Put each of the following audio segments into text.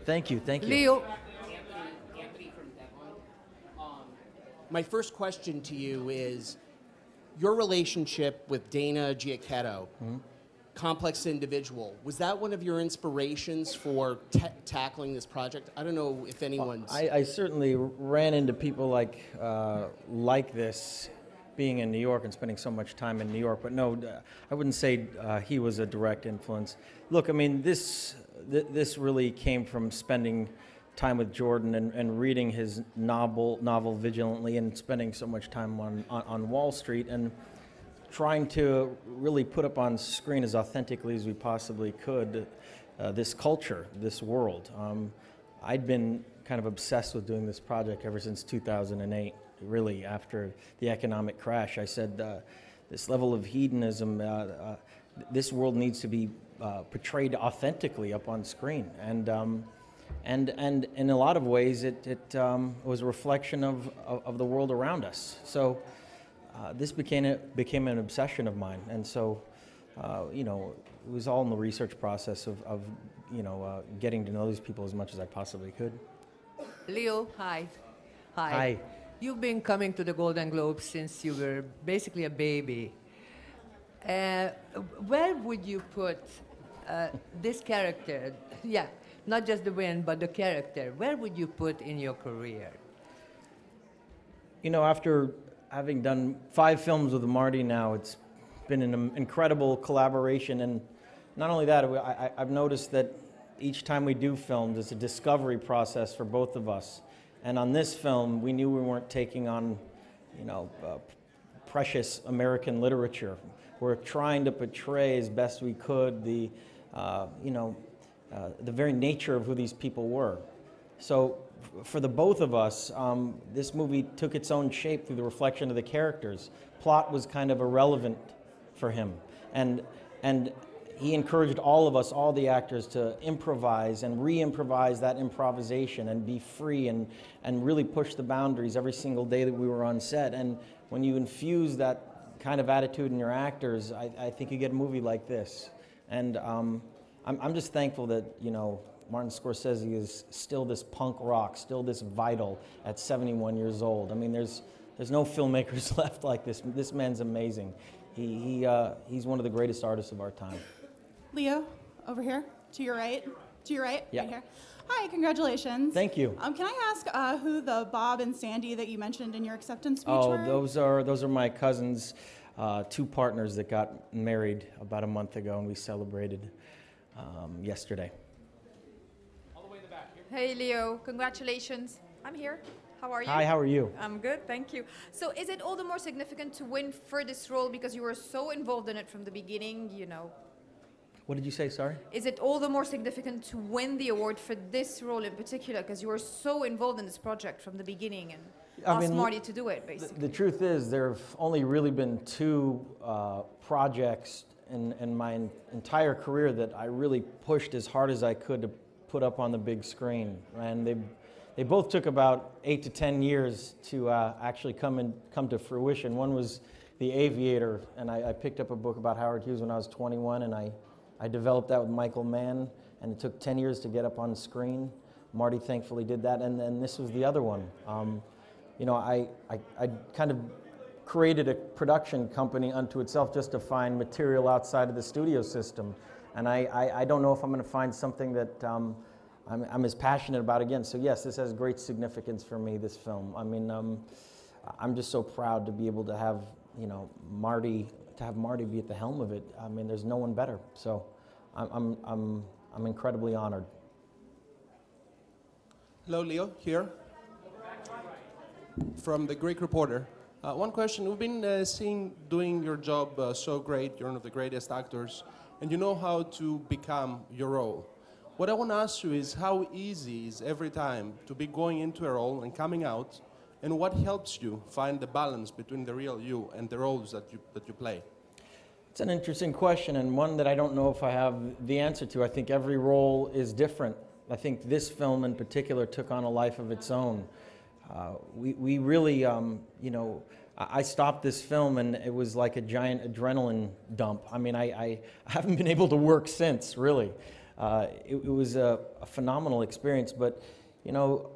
Thank you, thank you. Leo. Anthony from Devon. My first question to you is, your relationship with Dana Giacchetto, complex individual, was that one of your inspirations for tackling this project? I don't know if anyone's... I certainly ran into people like this, being in New York and spending so much time in New York, but no, I wouldn't say he was a direct influence. Look, I mean, this really came from spending time with Jordan and reading his novel Vigilantly, and spending so much time on Wall Street and trying to really put up on screen as authentically as we possibly could this culture, this world. I'd been kind of obsessed with doing this project ever since 2008, really, after the economic crash. I said, this level of hedonism, this world needs to be portrayed authentically up on screen. And in a lot of ways, it was a reflection of the world around us. So this became an obsession of mine. And so, you know, it was all in the research process of getting to know these people as much as I possibly could. Leo, hi. Hi. You've been coming to the Golden Globes since you were basically a baby. Where would you put this character? Yeah, not just the win, but the character. Where would you put in your career? You know, after having done 5 films with Marty now, it's been an incredible collaboration. And not only that, I've noticed that each time we do films, it's a discovery process for both of us. And on this film, we knew we weren't taking on, you know, precious American literature. We're trying to portray as best we could the very nature of who these people were. So for the both of us, this movie took its own shape through the reflection of the characters. Plot was kind of irrelevant for him. And he encouraged all of us, all the actors, to improvise and re-improvise that improvisation and be free and really push the boundaries every single day that we were on set. And when you infuse that kind of attitude in your actors, I think you get a movie like this. And I'm just thankful that, you know, Martin Scorsese is still this punk rock, still this vital at 71 years old. I mean, there's no filmmakers left like this. This man's amazing. He's one of the greatest artists of our time. Leo, over here, to your right. To your right, yeah. Right here. Hi, congratulations. Thank you. Can I ask who the Bob and Sandy that you mentioned in your acceptance speech were? Oh, those are my cousins, 2 partners that got married about a month ago, and we celebrated yesterday. All the way in the back here. Hey, Leo, congratulations. I'm here. How are you? Hi, how are you? I'm good, thank you. So is it all the more significant to win for this role because you were so involved in it from the beginning, you know? What did you say, sorry? Is it all the more significant to win the award for this role in particular because you were so involved in this project from the beginning and asked Marty to do it, basically? The truth is there have only really been 2 projects in my entire career that I really pushed as hard as I could to put up on the big screen. And they both took about 8 to 10 years to actually come to fruition. One was The Aviator, and I picked up a book about Howard Hughes when I was 21, and I developed that with Michael Mann, and it took 10 years to get up on screen. Marty thankfully did that, and then this was the other one. You know, I kind of created a production company unto itself just to find material outside of the studio system, and I don't know if I'm going to find something that I'm as passionate about again. So yes, this has great significance for me, this film. I mean, I'm just so proud to be able to have, you know, Marty be at the helm of it. I mean, there's no one better. So I'm incredibly honored. Hello, Leo, here from the Greek Reporter. One question, we've been doing your job so great. You're one of the greatest actors, and you know how to become your role. What I want to ask you is how easy is every time to be going into a role and coming out, and what helps you find the balance between the real you and the roles that you play? It's an interesting question, and one that I don't know if I have the answer to. I think every role is different. I think this film in particular took on a life of its own. We really, you know, I stopped this film and it was like a giant adrenaline dump. I mean, I haven't been able to work since, really. It was a phenomenal experience. But, you know,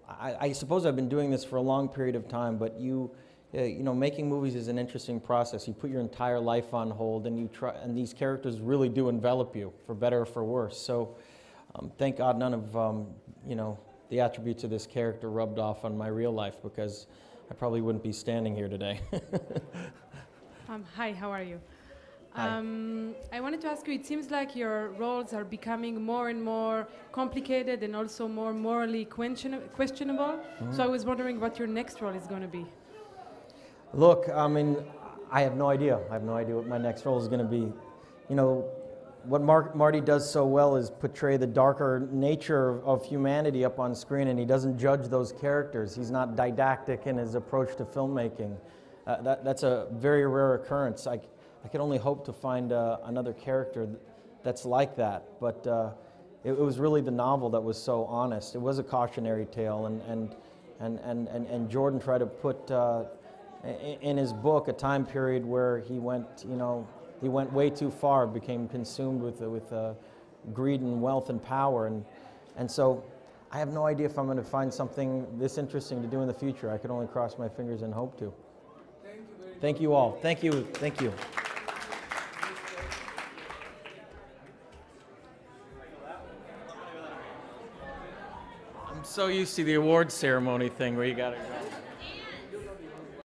I suppose I've been doing this for a long period of time, but you know, making movies is an interesting process. You put your entire life on hold, and and these characters really do envelop you, for better or for worse. So, thank God none of you know, the attributes of this character rubbed off on my real life, because I probably wouldn't be standing here today. Hi, how are you? Hi. I wanted to ask you, it seems like your roles are becoming more and more complicated and also more morally questionable. So I was wondering what your next role is going to be. Look, I mean, I have no idea. I have no idea what my next role is going to be. You know, what Marty does so well is portray the darker nature of humanity up on screen, and he doesn't judge those characters. He's not didactic in his approach to filmmaking. That's a very rare occurrence. I can only hope to find another character that's like that. But it was really the novel that was so honest. It was a cautionary tale, and Jordan tried to put in his book a time period where he went, you know, he went way too far, became consumed with greed and wealth and power, and so I have no idea if I'm going to find something this interesting to do in the future. I can only cross my fingers and hope to. Thank you all. Thank you. Thank you. I'm so used to the award ceremony thing where you got to go.